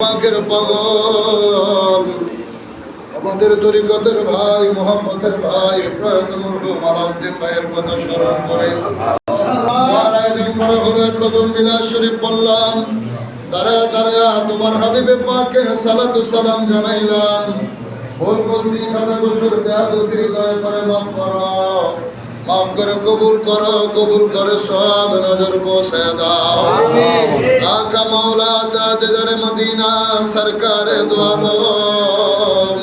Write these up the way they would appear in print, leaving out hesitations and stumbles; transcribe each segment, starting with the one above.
পাকের পাগল আমাদের তরিকতের ভাই মোহাম্মদের ভাই প্রয়াত মরহুম আলাউদ্দিন ভাইয়ের কথা স্মরণ করে কদম বিলাস শরীফ পড়লাম। দাঁড়ায় দাঁড়ায় তোমার হাবিবে পাকে সালাতু সালাম জানাইলাম। ভুল গলতি খাতা কুসুর বেয়াদবি দয়া করে মাফ করো, মাফ করে কবুল করো, কবুল করে সব নজর পৌঁছায় দাও। আকা মাওলা তাজদার মদিনা সরকারে দো আলম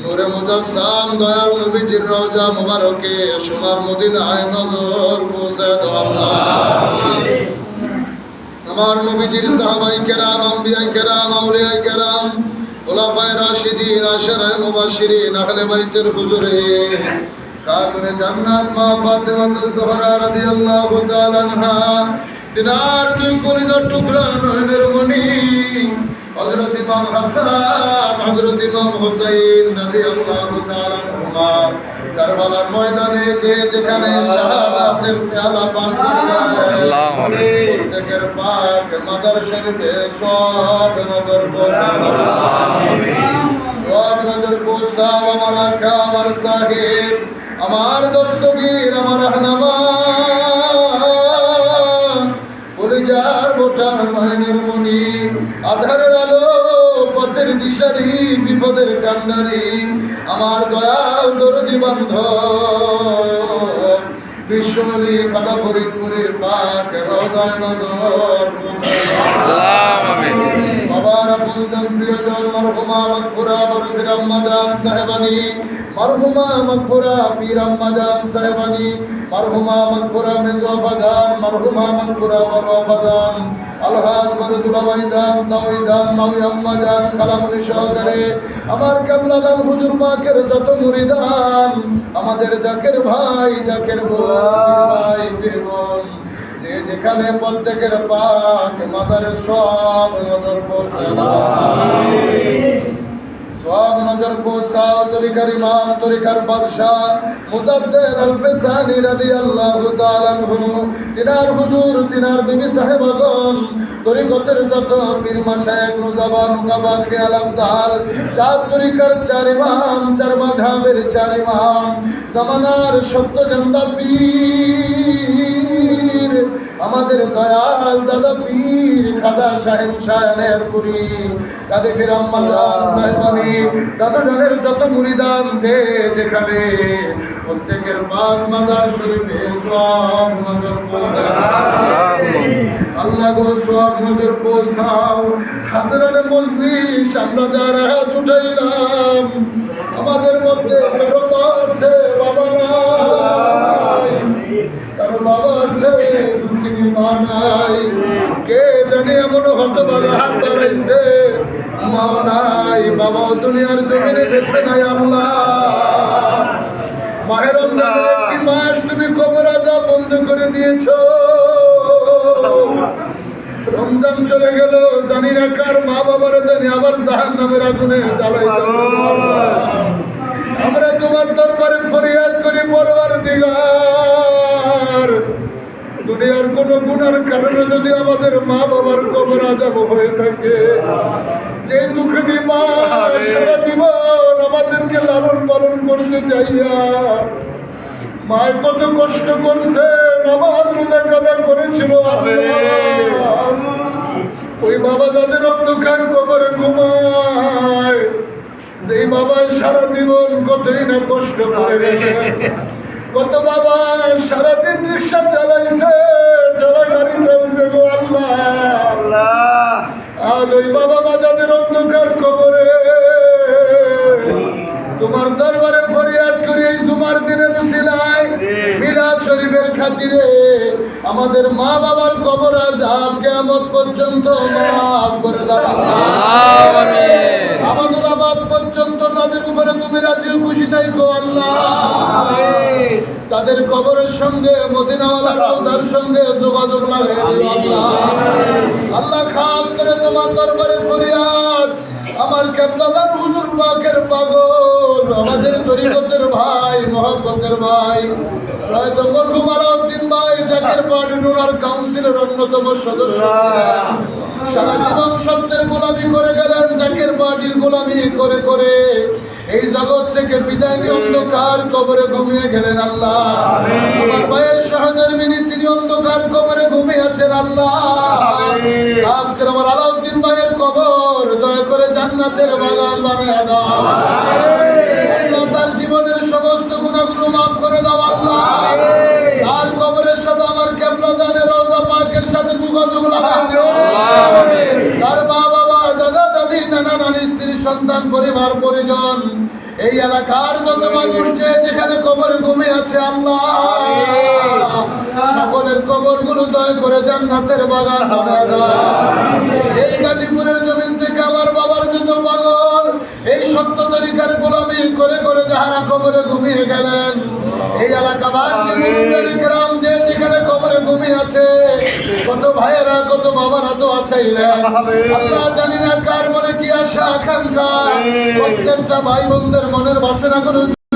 নূরে মুজাসসাম দয়াল নবীজির রওজা মুবারকে সোনার মদিনায় নজর পৌঁছায় দাও আল্লাহ। আমার নবীজির সাহাবায়ে কেরাম, আম্বিয়ায়ে কেরাম, আউলিয়ায়ে কেরাম, খুলাফায়ে রাশিদিন, আশরায়ে মুবাশশিরিন, আহলে বাইতের হুজুরে খাতুনে জান্নাত মা ফাতেমাতুজ জোহরা রাদিয়াল্লাহু তাআলা আনহা, তিনার দুই কলিজার টুকরা নয়নের মণি হযরত ইমাম হাসান, হযরত ইমাম হুসাইন রাদিয়াল্লাহু তাআলা আনহুমা কারবালার ময়দানে যে যেখানে শাহাদাতের পেয়ালা পান করলেন, প্রত্যেকের পাক মাজার শরীফে সব নজর পৌঁছাও, সব নজর পৌঁছাও। আমার আকা, আমার সাহেব, আমার দস্তগীর, আমার রাহনামা, কলিজার বোটা নয়নের মণি, আধারের আলো, পথের দিশারি, বিপদের কান্ডারি, আমার দয়াল দরদি বান্ধব বিশ্বলি খাদা ফরিদপুরের পাক রওজায় নজর বাবার আপনজন প্রিয়জন মরহুমা মাগফুরা বরফির আম্মাজান সাহেবানী, মরহুমা মাগফুরা পীর আম্মাজান সাহেবানী, মরহুমা মাগফুরা মেজো আফাজান, মরহুমা মাগফুরা বড় আফাজান, আলহাজ বরদুলা ভাইজান, তাওইজান, মাউই আম্মাজান, খালামুনি সহকারে আমার কেবলাদান হুজুর পাকের যত মুরিদান, আমাদের জাকের ভাই, জাকের ভাই, পীর বোন, যে যেখানে প্রত্যেকের পাক মাজারে সব নজর পৌঁছায় দাও, সব নজর পৌঁছাও। তরিকার ইমাম, তরিকার বাদশাহ মুজাদ্দেদ আল-ফিসানি রাদিয়াল্লাহু তাআলা আনহু, তিনার হুজুর, তিনার বিবি সাহেবগণ, তরিকতের যত পীর মাশায়েখ, নুজাবা, নুকাবা, খেয়াল আবদাল, চার তরিকার চার ইমাম, চার মাযহাবের চার ইমাম, জামানার সত্য জান্দা পীর, আমাদের দয়াল দাদা পীর খাজা শাহেন শাহের পুরি, দাদি পীর আম্মাজান সাহেবানী, দাদা জানের যত মুরিদান যে যেখানে, প্রত্যেকের পাক মাজার শরীফে সব নজর পৌঁছাও আল্লাহ গো, সব নজর পৌঁছাও। হাজরানে মজলিস আমরা যারা হাত উঠাইলাম, আমাদের মধ্যে কারো মা আছে, বাবা নাই, কারো বাবা আছে, দুঃখিনী মা নাই, কে জানে এমন হতভাগা হাত বাড়াইছে, মাও নাই, বাবাও দুনিয়ার জমিনে বেঁচে নাই। আল্লাহ মাহে রমজানের একটি মাস তুমি কবর আযাব বন্ধ করে দিয়েছো, রমজান চলে গেল, জানি না কার মা বাবারা জানি আবার জাহান্নামের আগুনে জ্বালাইতেছে। আমরা তোমার দরবারে ফরিয়াদ করি, পরওয়ারদিগার, দুনিয়ার কোন গুনার কারণে যদি আমাদের মা বাবার কবর আযাব হয়ে থাকে, যে দুঃখিনী মা সারা জীবন আমাদেরকে লালন পালন করতে চাইয়া মায়ের কত কষ্ট করছে, নামাজ রোজা কাজা করেছিল, ওই বাবা যাদের অন্ধকার কবরে ঘুমায়, সেই বাবা সারা জীবন কতই না কষ্ট করে, কত বাবা সারাদিন রিক্সা চালাইছে, ঠেলা গাড়ি চলছে গো আল্লাহ, আজ ওই বাবা মা যাদের অন্ধকার কবরে, তোমার দরবারে ফরিয়াদ করি এই জুমার দিনের উসিলায়, মিলাদ শরীফের খাতিরে আমাদের মা বাবার কবর আযাব কিয়ামত পর্যন্ত মাফ করে দাও আমিন। আমাদের আবাদ পর্যন্ত তাদের উপরে তুমি রাজি খুশি থাকো আল্লাহ, তাদের কবরের সঙ্গে মদিনাওয়ালার রওজার সঙ্গে যোগাযোগ লাগিয়ে দিও আল্লাহ। আল্লাহ খাস করে তোমার দরবারে ফরিয়াদ, আমার কেবলাদান হুজুর পাকের পাগল, আমাদের তরিকতের ভাই, মহব্বতের ভাই, প্রয়াত মরহুম আলাউদ্দিন ভাই, জাকের পার্টি ডোনার কাউন্সিলের অন্যতম সদস্য ছিলেন, সারা জীবন সত্যের গোলামি করে গোলামি করে করে এই জগৎ থেকে বিদায় নিয়ে অন্ধকার কবরে ঘুমিয়ে গেলেন আল্লাহ। আমার ভাইয়ের সহধর্মিনী তিনি অন্ধকার কবরে ঘুমিয়ে আছেন আল্লাহ। খাস করে আমার আলাউদ্দিন ভাইয়ের কবর দয়া করে জান্নাতের বাগান বানিয়ে দাও আল্লাহ। তার জীবনের সমস্ত গুনাহগুলো মাফ করে দাও আল্লাহ। তার কবরের সাথে আমার কেবলা জানের রওজা পাকের সাথে যোগাযোগ লাগাই দিও। তার মা বাবা দাদা দাদি নানা নানি স্ত্রী সন্তান পরিবার পরিজন এই এলাকার যত মানুষ যে যেখানে কবরে ঘুমিয়ে আছে আল্লাহ সকলের কবরগুলো দয়া করে জান্নাতের বাগান বানিয়ে দাও। এই গাজীপুরের জমিন থেকে আমার বাবার যত পাগল এই সত্য তরিকার গোলামি করে করে যাহারা কবরে ঘুমিয়ে গেলেন এই এলাকাবাসী মুরব্বী کرام যে যেখানে কবরে ঘুমিয়ে আছে কত ভাইয়েরা কত বাবারা দোয়া চাইলেন আল্লাহ। জানি না কার মনে কি আশা আকাঙ্ক্ষা, প্রত্যেকটা ভাই বোনদের মনের বাসনা করে